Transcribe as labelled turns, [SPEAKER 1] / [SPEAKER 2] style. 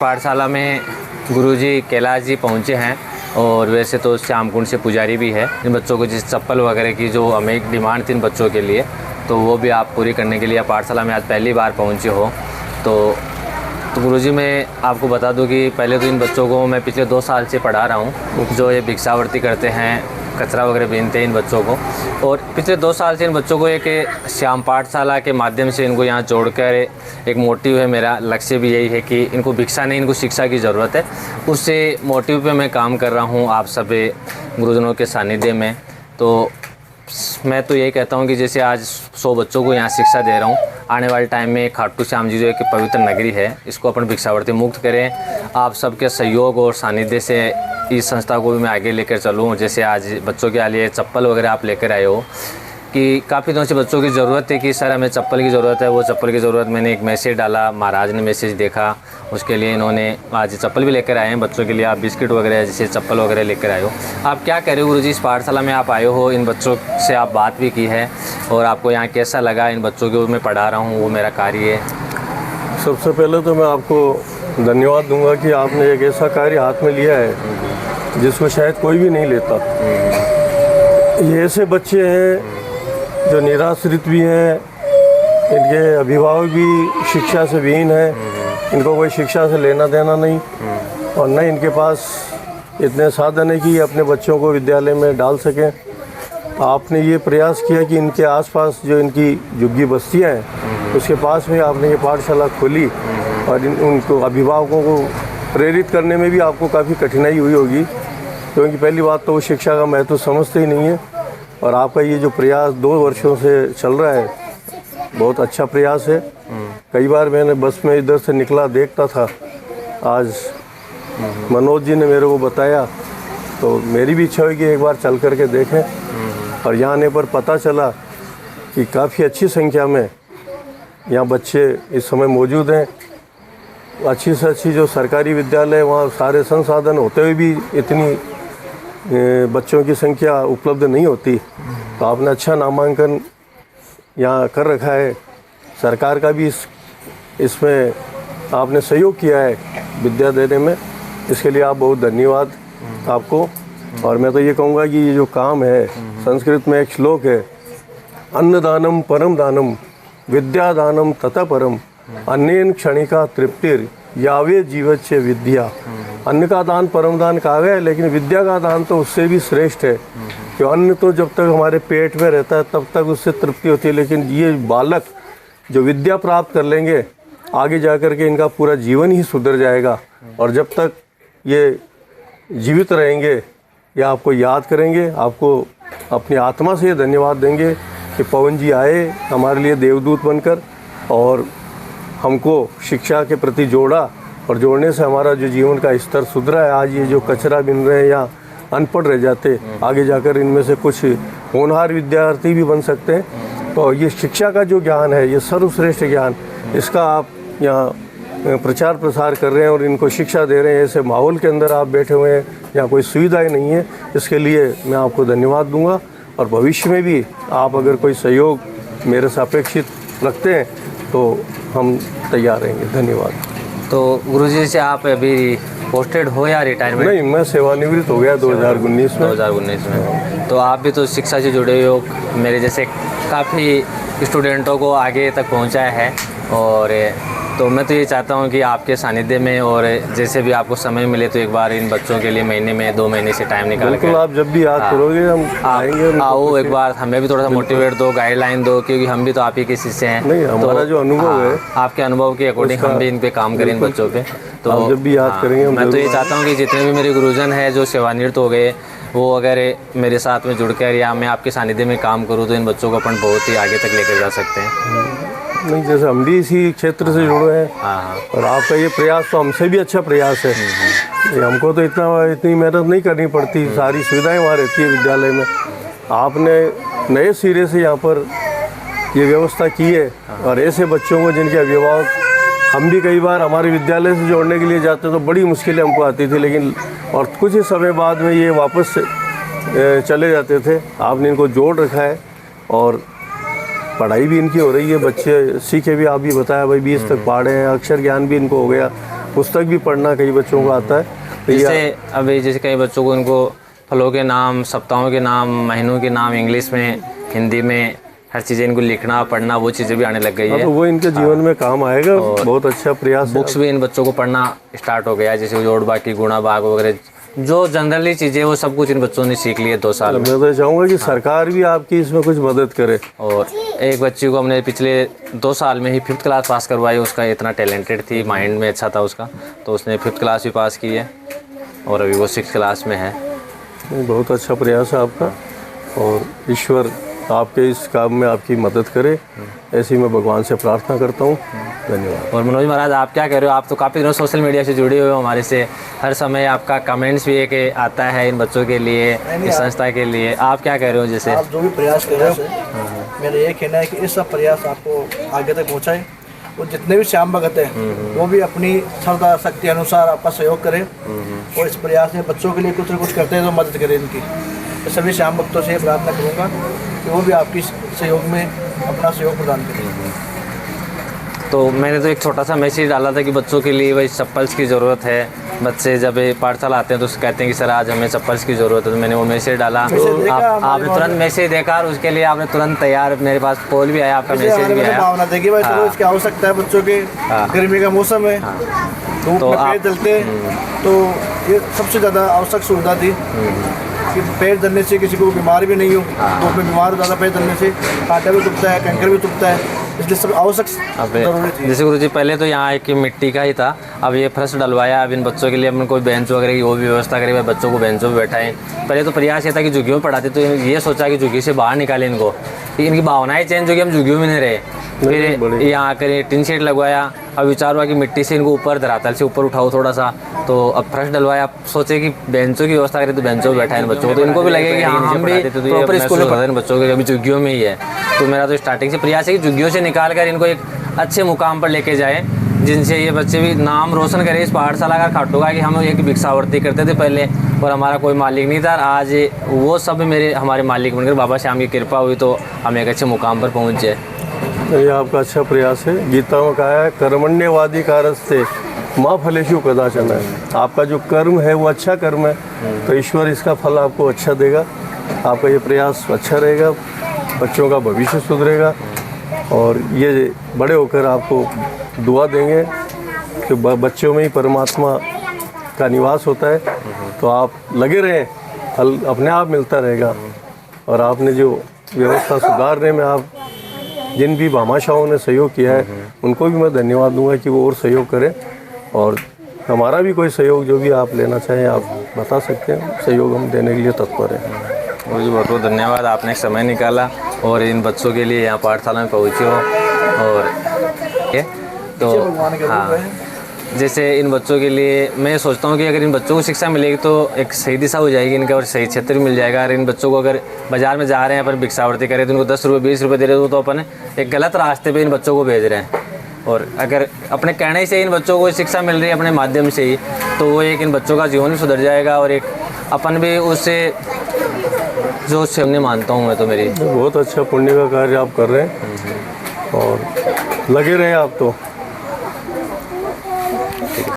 [SPEAKER 1] पाठशाला में गुरुजी कैलाश जी पहुँचे हैं और वैसे तो श्यामकुंड से पुजारी भी है। इन बच्चों को जिस चप्पल वगैरह की जो हमें एक डिमांड थी इन बच्चों के लिए, तो वो भी आप पूरी करने के लिए पाठशाला में आज पहली बार पहुँचे हो। तो गुरुजी मैं आपको बता दूं कि पहले तो इन बच्चों को मैं पिछले 2 साल से पढ़ा रहा हूँ, जो ये भिक्षावृत्ति करते हैं, कचरा वगैरह बीनते हैं इन बच्चों को। और पिछले 2 साल से इन बच्चों को एक श्याम पाठशाला के माध्यम से इनको यहाँ जोड़कर एक मोटिव है, मेरा लक्ष्य भी यही है कि इनको भिक्षा नहीं, इनको शिक्षा की ज़रूरत है। उससे मोटिव पे मैं काम कर रहा हूँ आप सभी गुरुजनों के सानिध्य में। तो मैं तो यही कहता हूँ कि जैसे आज 100 बच्चों को यहाँ शिक्षा दे रहा हूँ, आने वाले टाइम में खाटू श्याम जी जो एक पवित्र नगरी है, इसको अपन भिक्षावृत्ति मुक्त करें। आप सबके सहयोग और सानिध्य से इस संस्था को भी मैं आगे लेकर चलूँ। जैसे आज बच्चों के लिए चप्पल वगैरह आप लेकर आए हो कि काफ़ी दिनों से बच्चों की ज़रूरत है कि सर हमें चप्पल की ज़रूरत है। वो चप्पल की ज़रूरत मैंने एक मैसेज डाला, महाराज ने मैसेज देखा, उसके लिए इन्होंने आज चप्पल भी लेकर आए हैं बच्चों के लिए। आप बिस्किट वगैरह जैसे चप्पल वगैरह लेकर आए हो। आप क्या कह रहे हो गुरुजी, इस पाठशाला में आप आए हो, इन बच्चों से आप बात भी की है और आपको यहाँ कैसा लगा? इन बच्चों को मैं पढ़ा रहा हूँ, वो मेरा कार्य है।
[SPEAKER 2] सबसे पहले तो मैं आपको धन्यवाद दूंगा कि आपने एक ऐसा कार्य हाथ में लिया है जिसको शायद कोई भी नहीं लेता। ये ऐसे बच्चे हैं जो निराश्रित भी हैं, इनके अभिभावक भी शिक्षा से विहीन हैं, इनको कोई शिक्षा से लेना देना नहीं और न इनके पास इतने साधन है कि अपने बच्चों को विद्यालय में डाल सकें। आपने ये प्रयास किया कि इनके आसपास जो इनकी झुग्गी बस्तियाँ हैं उसके पास में आपने ये पाठशाला खोली और उनको अभिभावकों को प्रेरित करने में भी आपको काफ़ी कठिनाई हुई होगी, क्योंकि पहली बात तो वो शिक्षा का महत्व समझते ही नहीं है। और आपका ये जो प्रयास 2 वर्षों से चल रहा है, बहुत अच्छा प्रयास है। कई बार मैंने बस में इधर से निकला देखता था, आज मनोज जी ने मेरे को बताया तो मेरी भी इच्छा हुई कि एक बार चल करके देखें। और यहाँ आने पर पता चला कि काफ़ी अच्छी संख्या में यहाँ बच्चे इस समय मौजूद हैं। अच्छी से अच्छी जो सरकारी विद्यालय, वहाँ सारे संसाधन होते हुए भी इतनी बच्चों की संख्या उपलब्ध नहीं होती। तो आपने अच्छा नामांकन यहाँ कर रखा है। सरकार का भी इसमें आपने सहयोग किया है विद्या देने में, इसके लिए आप बहुत धन्यवाद आपको। और मैं तो ये कहूँगा कि ये जो काम है, संस्कृत में एक श्लोक है, अन्नदानम परम दानम विद्यादानम तथा परम अन्येन क्षणिका तृप्तिर यावे जीवच्य विद्या। अन्न का दान परम दान कहा गया है, लेकिन विद्या का दान तो उससे भी श्रेष्ठ है। कि अन्न तो जब तक हमारे पेट में रहता है तब तक उससे तृप्ति होती है, लेकिन ये बालक जो विद्या प्राप्त कर लेंगे आगे जा कर के इनका पूरा जीवन ही सुधर जाएगा। और जब तक ये जीवित रहेंगे या आपको याद करेंगे, आपको अपनी आत्मा से ये धन्यवाद देंगे कि पवन जी आए हमारे लिए देवदूत बनकर और हमको शिक्षा के प्रति जोड़ा, और जोड़ने से हमारा जो जीवन का स्तर सुधरा है। आज ये जो कचरा बिन रहे हैं या अनपढ़ रह जाते, आगे जाकर इनमें से कुछ होनहार विद्यार्थी भी बन सकते हैं। तो ये शिक्षा का जो ज्ञान है, ये सर्वश्रेष्ठ ज्ञान, इसका आप यहाँ प्रचार प्रसार कर रहे हैं और इनको शिक्षा दे रहे हैं। ऐसे माहौल के अंदर आप बैठे हुए हैं, यहाँ कोई सुविधाएँ नहीं है, इसके लिए मैं आपको धन्यवाद दूँगा। और भविष्य में भी आप अगर कोई सहयोग मेरे से अपेक्षित रखते हैं तो हम तैयार रहेंगे। धन्यवाद।
[SPEAKER 1] तो गुरुजी से आप अभी पोस्टेड हो या रिटायरमेंट?
[SPEAKER 2] नहीं, मैं सेवानिवृत्त हो गया 2019 में।
[SPEAKER 1] 2019 में। तो आप भी तो शिक्षा से जुड़े हो, मेरे जैसे काफ़ी स्टूडेंटों को आगे तक पहुंचाया है। और तो मैं तो ये चाहता हूं कि आपके सानिध्य में और जैसे भी आपको समय मिले तो एक बार इन बच्चों के लिए महीने में 2 महीने से टाइम निकाल कर
[SPEAKER 2] आप जब भी याद करोगे हम आएंगे।
[SPEAKER 1] आओ एक बार, हमें भी थोड़ा सा मोटिवेट दो, गाइडलाइन दो, क्योंकि हम भी तो आप ही के शिष्य हैं।
[SPEAKER 2] नहीं, हमारा जो अनुभव है,
[SPEAKER 1] आपके अनुभव के अकॉर्डिंग हम भी इन पे काम करें, इन बच्चों पे। तो
[SPEAKER 2] जब भी याद करेंगे
[SPEAKER 1] मैं तो ये चाहता हूँ कि जितने भी मेरे गुरुजन हैं जो सेवानिवृत्त हो गए, वो अगर मेरे साथ में जुड़कर या मैं आपके सानिध्य में काम करूँ तो इन बच्चों को अपन बहुत ही आगे तक लेकर जा सकते हैं।
[SPEAKER 2] नहीं, जैसे हम भी इसी क्षेत्र से जुड़े हैं और आपका ये प्रयास तो हमसे भी अच्छा प्रयास है। हमको तो इतनी मेहनत नहीं करनी पड़ती, सारी सुविधाएं वहाँ रहती है विद्यालय में। आपने नए सिरे से यहाँ पर ये व्यवस्था की है और ऐसे बच्चों को जिनके अभिभावक, हम भी कई बार हमारे विद्यालय से जोड़ने के लिए जाते तो बड़ी मुश्किलें हमको आती थी, लेकिन और कुछ ही समय बाद में ये वापस चले जाते थे। आपने इनको जोड़ रखा है और पढ़ाई भी इनकी हो रही है, बच्चे सीखे भी। आप भी बताया भाई 20 तक पढ़े हैं, अक्षर ज्ञान भी इनको हो गया। पुस्तक भी पढ़ना कई बच्चों को आता है। तो
[SPEAKER 1] जैसे अभी जैसे कई बच्चों को उनको फलों के नाम, सप्ताहों के नाम, महीनों के नाम इंग्लिश में, हिंदी में, हर चीज़ें इनको लिखना पढ़ना वो चीज़ें भी आने लग गई है।
[SPEAKER 2] तो वो इनके जीवन में काम आएगा। बहुत अच्छा प्रयास है।
[SPEAKER 1] बुक्स भी इन बच्चों को पढ़ना स्टार्ट हो गया है, जैसे जोड़ बाकी, गुणा भाग वगैरह, जो जनरली चीज़ें वो सब कुछ इन बच्चों ने सीख ली है 2 साल में।
[SPEAKER 2] मैं तो चाहूँगा कि सरकार भी आपकी इसमें कुछ मदद करे।
[SPEAKER 1] और एक बच्ची को हमने पिछले 2 साल में ही 5th क्लास पास करवाई। उसका इतना टैलेंटेड थी, माइंड में अच्छा था उसका, तो उसने 5th क्लास भी पास की है और अभी वो 6th क्लास में है।
[SPEAKER 2] बहुत अच्छा प्रयास है आपका और ईश्वर आपके इस काम में आपकी मदद करे, ऐसी मैं भगवान से प्रार्थना करता हूँ। धन्यवाद।
[SPEAKER 1] और मनोज महाराज, आप क्या कह रहे हो? आप तो काफ़ी दिनों सोशल मीडिया से जुड़े हुए हो हमारे से, हर समय आपका कमेंट्स भी एक आता है इन बच्चों के लिए, इस संस्था के लिए। आप क्या कह रहे हो? जैसे
[SPEAKER 3] आप जो भी प्रयास कर रहे हो, मेरा ये कहना है कि इस सब प्रयास आपको आगे तक पहुँचाए और जितने भी श्याम भगत हैं वो भी अपनी श्रद्धा शक्ति अनुसार आपका सहयोग करें और इस प्रयास में बच्चों के लिए कुछ न कुछ करते हैं तो मदद करें इनकी। तो सभी श्याम भक्तों से ये प्रार्थना करूँगा कि वो भी आपकी सहयोग में अपना सहयोग प्रदान करें।
[SPEAKER 1] तो मैंने तो एक छोटा सा मैसेज डाला था कि बच्चों के लिए वही चप्पल्स की ज़रूरत है। बच्चे जब पाठशाला आते हैं तो कहते हैं कि सर आज हमें चप्पल्स की ज़रूरत है, तो मैंने वो मैसेज डाला। आपने तुरंत मैसेज देखा और उसके लिए आपने तुरंत तैयार, मेरे पास कॉल भी आया, आपका मैसेज भी आया।
[SPEAKER 3] भावना देखिए भाई, तो इसकी आवश्यकता है बच्चों के, गर्मी का मौसम है, धूप में पैर जलते हैं, तो ये सबसे ज़्यादा आवश्यक सुविधा थी कि पैर जलने से किसी को बीमार भी नहीं हो। धूप में बीमार ज़्यादा पैर जलने से कांटा भी टूटता है, कंकर भी टूटता है, इसलिए सब आवश्यक जरूरी थी।
[SPEAKER 1] जैसे गुरुजी पहले तो यहाँ एक मिट्टी का ही था, अब ये फर्श डलवाया। अब इन बच्चों के लिए हमने कोई बेंच वगैरह की वो भी व्यवस्था करी, भाई बच्चों को बेंचों पे बैठाएं। पहले तो प्रयास ये था कि झुग्गियों में पढ़ाते, तो ये सोचा कि झुग्गी से बाहर निकालें इनको, कि इनकी भावनाएं चेंज हो गई, हम झुग्गियों में नहीं रहे। फिर यहाँ आकर टिन शेड लगवाया। अब विचार हुआ कि मिट्टी से इनको ऊपर धरातल से ऊपर उठाओ थोड़ा सा, तो अब फर्श डलवाया। अब सोचे कि बेंचों की व्यवस्था करें, तो बेंचों पर बैठाएं बच्चों को, तो इनको भी लगे कि हाँ हम भी प्रॉपर स्कूल में पढ़ा रहे बच्चों के, अभी झुग्गियों में ही है। तो मेरा तो स्टार्टिंग से प्रयास है कि झुग्गियों से निकाल कर इनको एक अच्छे मुकाम पर लेके जाए, जिनसे ये बच्चे भी नाम रोशन करें इस पाठशाला का, खाटूगा कि हम एक भिक्षावृत्ति करते थे पहले और हमारा कोई मालिक नहीं था। आज वो सब हमारे मालिक बनकर बाबा श्याम की कृपा हुई तो हम एक अच्छे मुकाम पर पहुँचे।
[SPEAKER 2] ये आपका अच्छा प्रयास है। गीता में कहा है कर्मण्यवादी कारस्ते माँ फलेषु कदाचन है। आपका जो कर्म है वो अच्छा कर्म है, तो ईश्वर इसका फल आपको अच्छा देगा। आपका ये प्रयास अच्छा रहेगा, बच्चों का भविष्य सुधरेगा और ये बड़े होकर आपको दुआ देंगे कि बच्चों में ही परमात्मा का निवास होता है। तो आप लगे रहें, फल अपने आप मिलता रहेगा। और आपने जो व्यवस्था सुधारने में आप जिन भी भामाशाहों ने सहयोग किया है उनको भी मैं धन्यवाद दूंगा कि वो और सहयोग करें। और हमारा भी कोई सहयोग जो भी आप लेना चाहें आप बता सकते हैं, सहयोग हम देने के लिए तत्पर हैं।
[SPEAKER 1] मुझे बहुत बहुत धन्यवाद, आपने समय निकाला और इन बच्चों के लिए यहाँ पाठशाला में पहुँचे हो। और तो हाँ, जैसे इन बच्चों के लिए मैं सोचता हूँ कि अगर इन बच्चों को शिक्षा मिलेगी तो एक सही दिशा हो जाएगी इनका और सही क्षेत्र भी मिल जाएगा। अगर इन बच्चों को अगर बाज़ार में जा रहे हैं अपन भिक्षावृत्ति करें तो उनको 10 रुपये 20 रुपये दे रहे हो तो अपन एक गलत रास्ते पे इन बच्चों को भेज रहे हैं। और अगर अपने कहने से इन बच्चों को शिक्षा मिल रही है अपने माध्यम से ही, तो वो एक इन बच्चों का जीवन भी सुधर जाएगा और एक अपन भी उससे जो सामने मानता हूँ मैं तो मेरी
[SPEAKER 2] बहुत अच्छा पुण्य का कार्य आप कर रहे हैं और लगे रहें आप तो।